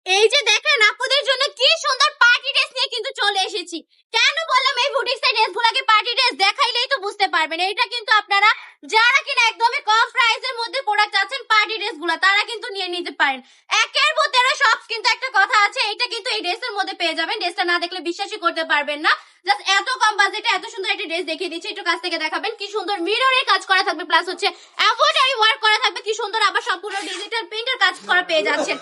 এই যে দেখেন আপুদের জন্য কি সুন্দর পার্টি ড্রেস নিয়ে কিন্তু চলে এসেছি। কেন বললাম এই বুটিক্সের ড্রেসগুলোকে পার্টি ড্রেস, দেখাইলেই তো বুঝতে পারবেন। এটা কিন্তু আপনারা যারা কিনা একদমই কম প্রাইসের মধ্যে প্রোডাক্ট চাচ্ছেন পার্টি ড্রেসগুলো, তারা কিন্তু নিয়ে নিতে পারেন। একের মধ্যে সব কিন্তু একটা কথা আছে, এটা কিন্তু এই ড্রেসের মধ্যে পেয়ে যাবেন। ড্রেসটা না দেখলে বিশ্বাসই করতে পারবেন না। জাস্ট এত কম বাজেটে এত সুন্দর একটা ড্রেস দেখিয়ে দিচ্ছি, একটু কাছ থেকে দেখাবেন। কি সুন্দর মিররের কাজ করা থাকবে, প্লাস হচ্ছে এমব্রয়ডারি ওয়ার্ক করা থাকবে। কি সুন্দর, আবার সম্পূর্ণ ডিজিটাল প্রিন্টের কাজ করা পেয়ে যাচ্ছেন।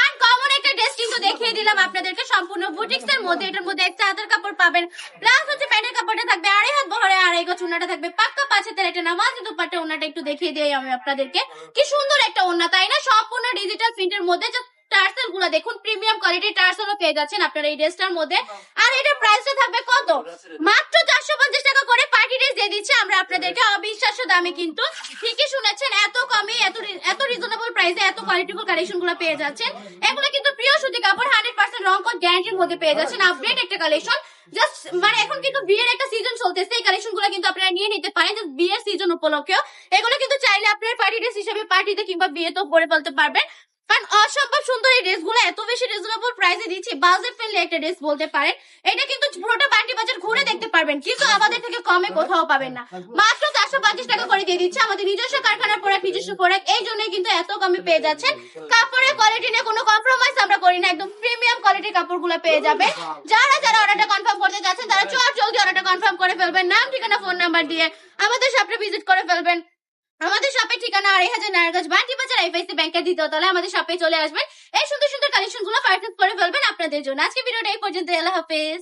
আর কমন একটা ড্রেস কিন্তু দেখিয়ে দিলাম আপনাদেরকে, সম্পূর্ণ বুটিক্স এর মধ্যে। এটার মধ্যে একটা চাদর কাপড় পাবেন, প্লাস হচ্ছে প্যান্টের কাপড়টা থাকবে আড়াই হাত বহরে, আড়াই গজ ওড়নাটা থাকবে পাক্কা 5 হাতের একটা নামাজ দুপাট্টা। ওড়নাটা একটু দেখিয়ে দিই আমি আপনাদেরকে। কি সুন্দর একটা ওড়না, তাই না? সম্পূর্ণ ডিজিটাল প্রিন্টের মধ্যে। টার্সেল গুলো দেখুন, প্রিমিয়াম কোয়ালিটির টার্সেলও পেয়ে যাচ্ছেন আপনারা এই ড্রেসটার মধ্যে। আর এটার প্রাইসটা থাকবে কত? মাত্র 450 টাকা করে পার্টি ড্রেস দিয়ে দিচ্ছে আমরা আপনাদেরকে, অবিশ্বাস্য দামে। কিন্তু ঠিকই শুনেছেন, এত কমে এত রিজনেবল প্রাইসে এত কোয়ালিটিফুল কালেকশন গুলো পেয়ে যাচ্ছেন। এগুলো কিন্তু প্রিয় সুতি কাপড়, 100% রং কোড গ্যারান্টির মধ্যে পেয়ে যাচ্ছেন। আপডেট একটা কালেকশন, জাস্ট মানে এখন কিন্তু বিয়ের একটা সিজন চলতেছে, এই কালেকশন গুলো কিন্তু আপনারা নিয়ে নিতে পারেন জাস্ট বিয়ের সিজন উপলক্ষে। এগুলো কিন্তু চাইলে আপনার পার্টি ড্রেস হিসেবে পার্টিতে কিংবা বিয়েতেও পরে ফেলতে পারবেন। কারণ অসম্ভব সুন্দর এই ড্রেসগুলো এত বেশি রিজনেবল প্রাইসে দিচ্ছি, বাজেট ফ্রেন্ডলি একটা ড্রেস বলতে পারেন। এটা কিন্তু পুরোটা বান্টি বাজার ঘুরে দেখতে পারবেন, কিন্তু আমাদের থেকে কমে কোথাও পাবেন না। মাত্র 450 টাকা করে দিয়ে দিচ্ছে, আমাদের নিজস্ব কারখানার প্রোডাক্ট, নিজস্ব প্রোডাক্ট, এই জন্যই কিন্তু এত কমে পেয়ে যাচ্ছেন। কাপড়ের কোয়ালিটি নিয়ে কোনো কম্প্রোমাইজ আমরা করি না, একদম প্রিমিয়াম কোয়ালিটির কাপড়গুলো পেয়ে যাবে। যারা যারা অর্ডারটা কনফার্ম করতে যাচ্ছেন তারা জলদি অর্ডারটা কনফার্ম করে ফেলবেন, নাম ঠিকানা ফোন নাম্বার দিয়ে আমাদের শপে ভিজিট করে ফেলবেন। আমাদের শপের ঠিকানা 2500 নারায়ণগঞ্জ বান্টি বাজার, আইএফআইসি ব্যাংকের দ্বিতীয় তলায়। আমাদের শপে চলে আসবেন, এই সুন্দর সুন্দর কালেকশন গুলো পারচেজ করে ফেলবেন আপনাদের জন্য। আজকে ভিডিওটা এই পর্যন্ত, আল্লাহ হাফেজ।